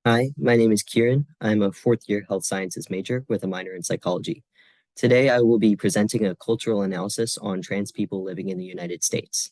Hi, my name is Kieran. I'm a fourth year health sciences major with a minor in psychology. Today, I will be presenting a cultural analysis on trans people living in the United States.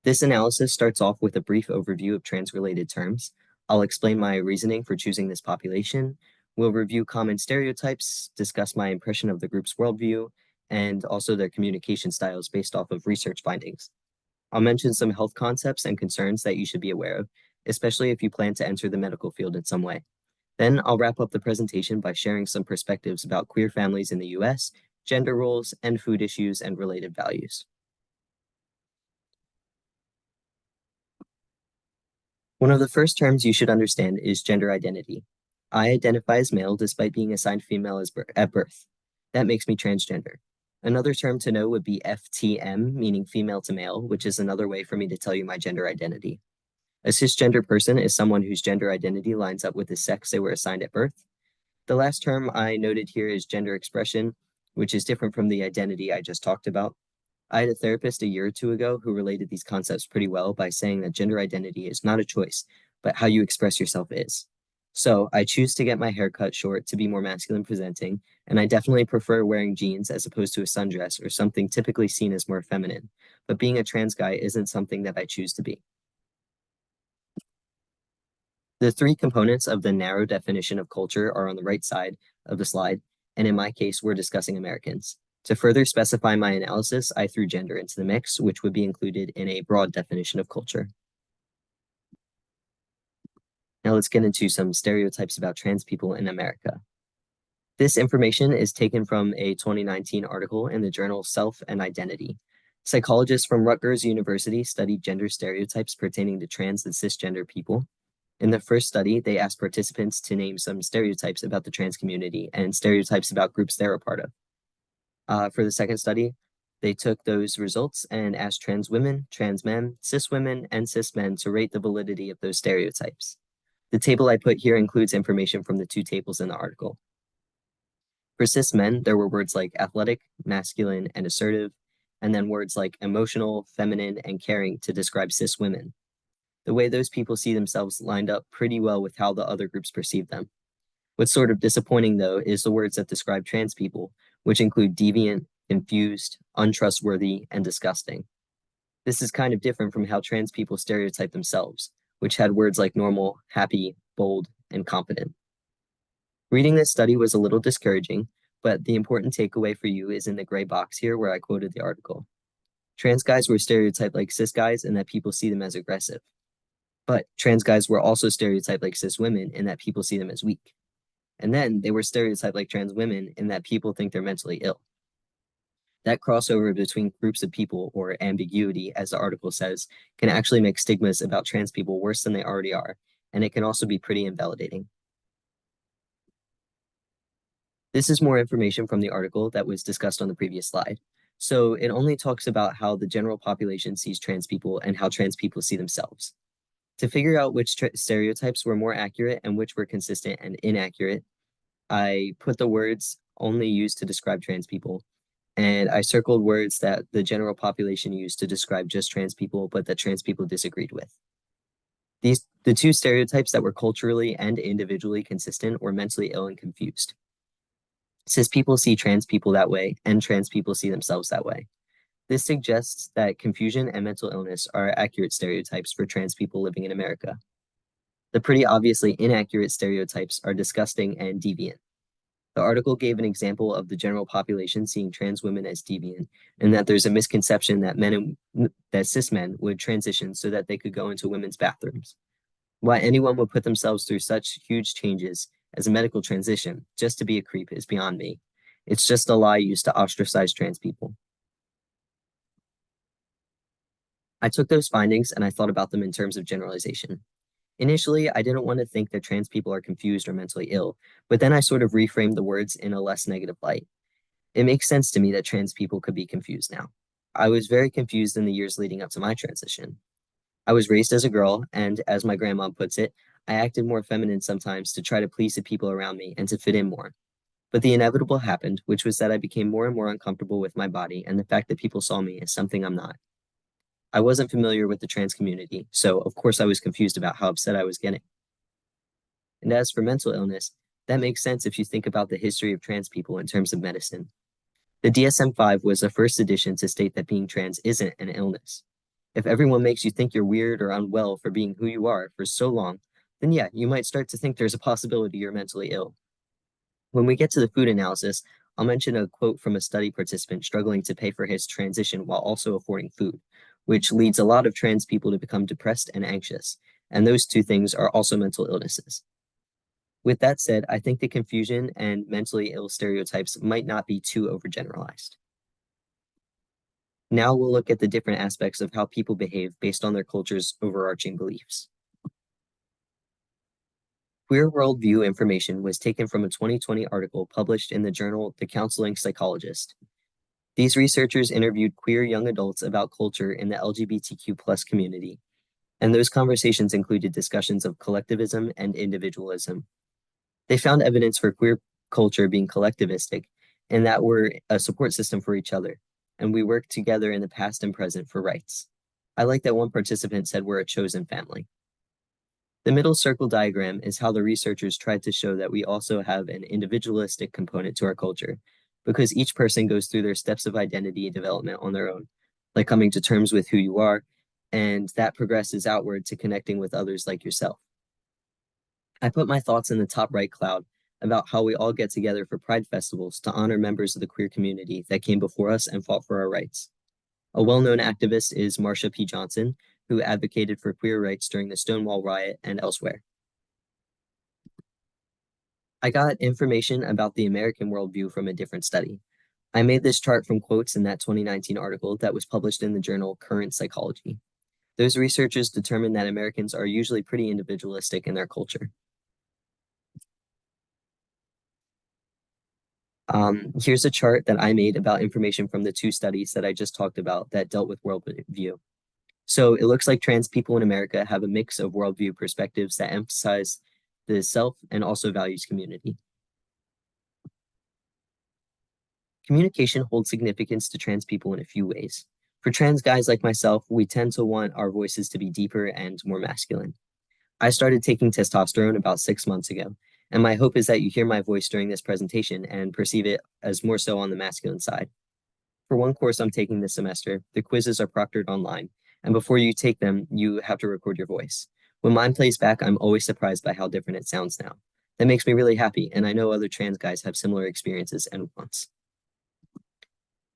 This analysis starts off with a brief overview of trans-related terms. I'll explain my reasoning for choosing this population. We'll review common stereotypes, discuss my impression of the group's worldview, and also their communication styles based off of research findings. I'll mention some health concepts and concerns that you should be aware of, especially if you plan to enter the medical field in some way. Then I'll wrap up the presentation by sharing some perspectives about queer families in the US, gender roles, and food issues and related values. One of the first terms you should understand is gender identity. I identify as male despite being assigned female at birth. That makes me transgender. Another term to know would be FTM, meaning female to male, which is another way for me to tell you my gender identity. A cisgender person is someone whose gender identity lines up with the sex they were assigned at birth. The last term I noted here is gender expression, which is different from the identity I just talked about. I had a therapist a year or two ago who related these concepts pretty well by saying that gender identity is not a choice, but how you express yourself is. So I choose to get my hair cut short to be more masculine presenting, and I definitely prefer wearing jeans as opposed to a sundress or something typically seen as more feminine. But being a trans guy isn't something that I choose to be. The three components of the narrow definition of culture are on the right side of the slide, and in my case, we're discussing Americans. To further specify my analysis, I threw gender into the mix, which would be included in a broad definition of culture. Now let's get into some stereotypes about trans people in America. This information is taken from a 2019 article in the journal Self and Identity. Psychologists from Rutgers University studied gender stereotypes pertaining to trans and cisgender people. In the first study, they asked participants to name some stereotypes about the trans community and stereotypes about groups they're a part of. For the second study, they took those results and asked trans women, trans men, cis women, and cis men to rate the validity of those stereotypes. The table I put here includes information from the two tables in the article. For cis men, there were words like athletic, masculine, and assertive, and then words like emotional, feminine, and caring to describe cis women. The way those people see themselves lined up pretty well with how the other groups perceive them. What's sort of disappointing, though, is the words that describe trans people, which include deviant, confused, untrustworthy, and disgusting. This is kind of different from how trans people stereotype themselves, which had words like normal, happy, bold, and confident. Reading this study was a little discouraging, but the important takeaway for you is in the gray box here where I quoted the article. Trans guys were stereotyped like cis guys in that people see them as aggressive. But trans guys were also stereotyped like cis women in that people see them as weak. And then they were stereotyped like trans women in that people think they're mentally ill. That crossover between groups of people, or ambiguity, as the article says, can actually make stigmas about trans people worse than they already are, and it can also be pretty invalidating. This is more information from the article that was discussed on the previous slide. So it only talks about how the general population sees trans people and how trans people see themselves. To figure out which stereotypes were more accurate and which were consistent and inaccurate, I put the words only used to describe trans people, and I circled words that the general population used to describe just trans people, but that trans people disagreed with. The two stereotypes that were culturally and individually consistent were mentally ill and confused. Cis people see trans people that way, and trans people see themselves that way. This suggests that confusion and mental illness are accurate stereotypes for trans people living in America. The pretty obviously inaccurate stereotypes are disgusting and deviant. The article gave an example of the general population seeing trans women as deviant, and that there's a misconception that that cis men would transition so that they could go into women's bathrooms. Why anyone would put themselves through such huge changes as a medical transition just to be a creep is beyond me. It's just a lie used to ostracize trans people. I took those findings and I thought about them in terms of generalization. Initially, I didn't want to think that trans people are confused or mentally ill, but then I sort of reframed the words in a less negative light. It makes sense to me that trans people could be confused now. I was very confused in the years leading up to my transition. I was raised as a girl, and as my grandma puts it, I acted more feminine sometimes to try to please the people around me and to fit in more. But the inevitable happened, which was that I became more and more uncomfortable with my body and the fact that people saw me as something I'm not. I wasn't familiar with the trans community, so of course I was confused about how upset I was getting. And as for mental illness, that makes sense if you think about the history of trans people in terms of medicine. The DSM-5 was the first edition to state that being trans isn't an illness. If everyone makes you think you're weird or unwell for being who you are for so long, then yeah, you might start to think there's a possibility you're mentally ill. When we get to the food analysis, I'll mention a quote from a study participant struggling to pay for his transition while also affording food, which leads a lot of trans people to become depressed and anxious. And those two things are also mental illnesses. With that said, I think the confusion and mentally ill stereotypes might not be too overgeneralized. Now we'll look at the different aspects of how people behave based on their culture's overarching beliefs. Queer worldview information was taken from a 2020 article published in the journal The Counseling Psychologist. These researchers interviewed queer young adults about culture in the LGBTQ plus community, and those conversations included discussions of collectivism and individualism. They found evidence for queer culture being collectivistic and that we're a support system for each other, and we work together in the past and present for rights. I like that one participant said we're a chosen family. The middle circle diagram is how the researchers tried to show that we also have an individualistic component to our culture, because each person goes through their steps of identity development on their own, like coming to terms with who you are, and that progresses outward to connecting with others like yourself. I put my thoughts in the top right cloud about how we all get together for pride festivals to honor members of the queer community that came before us and fought for our rights. A well-known activist is Marsha P. Johnson, who advocated for queer rights during the Stonewall riot and elsewhere. I got information about the American worldview from a different study. I made this chart from quotes in that 2019 article that was published in the journal Current Psychology. Those researchers determined that Americans are usually pretty individualistic in their culture. Here's a chart that I made about information from the two studies that I just talked about that dealt with worldview. So it looks like trans people in America have a mix of worldview perspectives that emphasize the self and also values community. Communication holds significance to trans people in a few ways. For trans guys like myself, we tend to want our voices to be deeper and more masculine. I started taking testosterone about 6 months ago, and my hope is that you hear my voice during this presentation and perceive it as more so on the masculine side. For one course I'm taking this semester, the quizzes are proctored online, and before you take them, you have to record your voice. When mine plays back, I'm always surprised by how different it sounds now. That makes me really happy, and I know other trans guys have similar experiences and wants.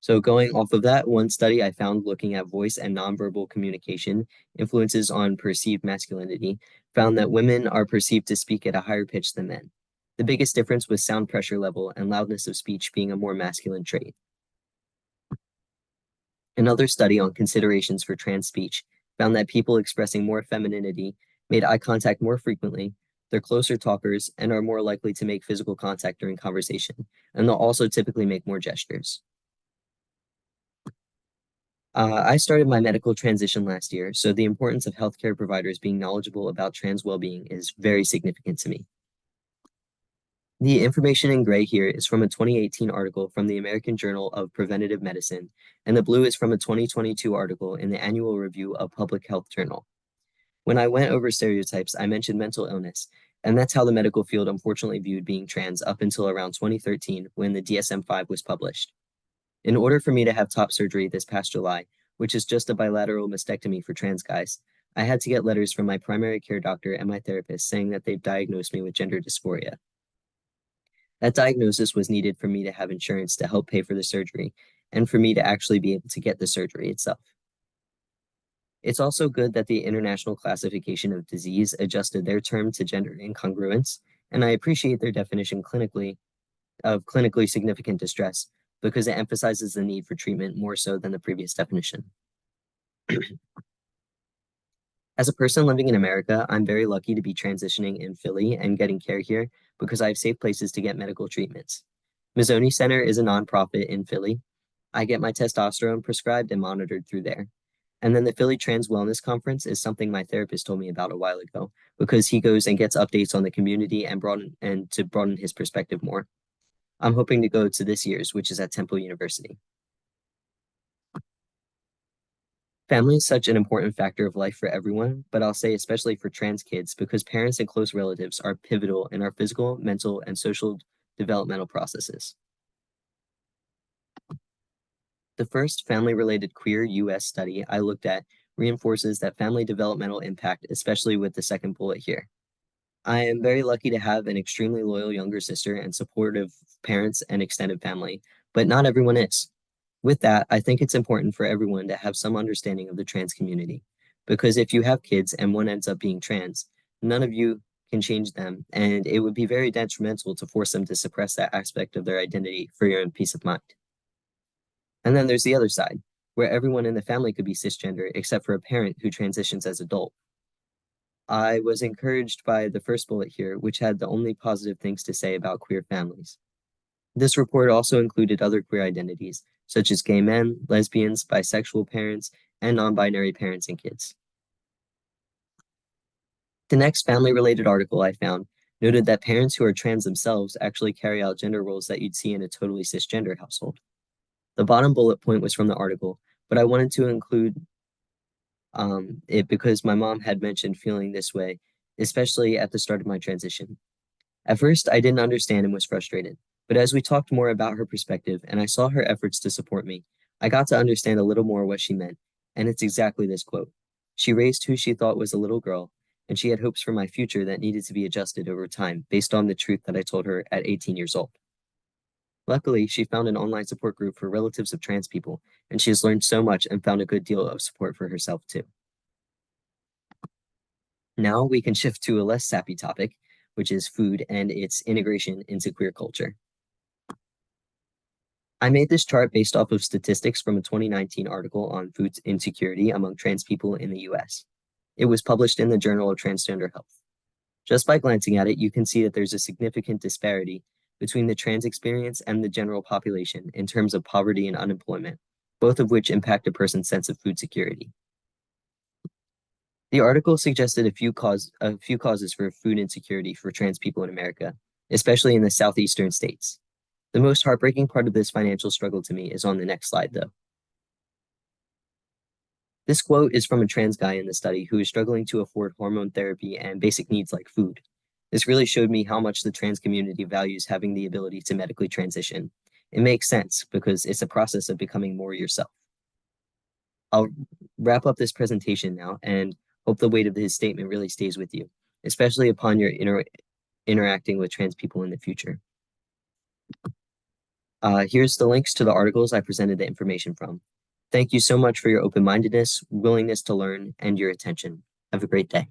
So going off of that, one study I found looking at voice and nonverbal communication influences on perceived masculinity found that women are perceived to speak at a higher pitch than men. The biggest difference was sound pressure level and loudness of speech being a more masculine trait. Another study on considerations for trans speech found that people expressing more femininity made eye contact more frequently, they're closer talkers, and are more likely to make physical contact during conversation, and they'll also typically make more gestures. I started my medical transition last year, so the importance of healthcare providers being knowledgeable about trans well-being is very significant to me. The information in gray here is from a 2018 article from the American Journal of Preventative Medicine, and the blue is from a 2022 article in the Annual Review of Public Health Journal. When I went over stereotypes, I mentioned mental illness, and that's how the medical field unfortunately viewed being trans up until around 2013 when the DSM-5 was published. In order for me to have top surgery this past July, which is just a bilateral mastectomy for trans guys, I had to get letters from my primary care doctor and my therapist saying that they've diagnosed me with gender dysphoria. That diagnosis was needed for me to have insurance to help pay for the surgery and for me to actually be able to get the surgery itself. It's also good that the International Classification of Disease adjusted their term to gender incongruence, and I appreciate their definition of clinically significant distress because it emphasizes the need for treatment more so than the previous definition. As a person living in America, I'm very lucky to be transitioning in Philly and getting care here because I have safe places to get medical treatments. Mazzoni Center is a nonprofit in Philly. I get my testosterone prescribed and monitored through there. And then the Philly Trans Wellness Conference is something my therapist told me about a while ago because he goes and gets updates on the community and to broaden his perspective more. I'm hoping to go to this year's, which is at Temple University. Family is such an important factor of life for everyone, but I'll say especially for trans kids because parents and close relatives are pivotal in our physical, mental, and social developmental processes. The first family-related queer US study I looked at reinforces that family developmental impact, especially with the second bullet here. I am very lucky to have an extremely loyal younger sister and supportive parents and extended family, but not everyone is. With that, I think it's important for everyone to have some understanding of the trans community. Because if you have kids and one ends up being trans, none of you can change them, and it would be very detrimental to force them to suppress that aspect of their identity for your own peace of mind. And then there's the other side, where everyone in the family could be cisgender except for a parent who transitions as adult. I was encouraged by the first bullet here, which had the only positive things to say about queer families. This report also included other queer identities, such as gay men, lesbians, bisexual parents, and non-binary parents and kids. The next family-related article I found noted that parents who are trans themselves actually carry out gender roles that you'd see in a totally cisgender household. The bottom bullet point was from the article, but I wanted to include it because my mom had mentioned feeling this way, especially at the start of my transition. At first, I didn't understand and was frustrated, but as we talked more about her perspective and I saw her efforts to support me, I got to understand a little more what she meant, and it's exactly this quote. She raised who she thought was a little girl, and she had hopes for my future that needed to be adjusted over time based on the truth that I told her at 18 years old. Luckily, she found an online support group for relatives of trans people, and she has learned so much and found a good deal of support for herself too. Now we can shift to a less sappy topic, which is food and its integration into queer culture. I made this chart based off of statistics from a 2019 article on food insecurity among trans people in the US. It was published in the Journal of Transgender Health. Just by glancing at it, you can see that there's a significant disparity between the trans experience and the general population in terms of poverty and unemployment, both of which impact a person's sense of food security. The article suggested a few causes for food insecurity for trans people in America, especially in the southeastern states. The most heartbreaking part of this financial struggle to me is on the next slide, though. This quote is from a trans guy in the study who is struggling to afford hormone therapy and basic needs like food. This really showed me how much the trans community values having the ability to medically transition. It makes sense because it's a process of becoming more yourself. I'll wrap up this presentation now and hope the weight of his statement really stays with you, especially upon your interacting with trans people in the future. Here's the links to the articles I presented the information from. Thank you so much for your open-mindedness, willingness to learn, and your attention. Have a great day.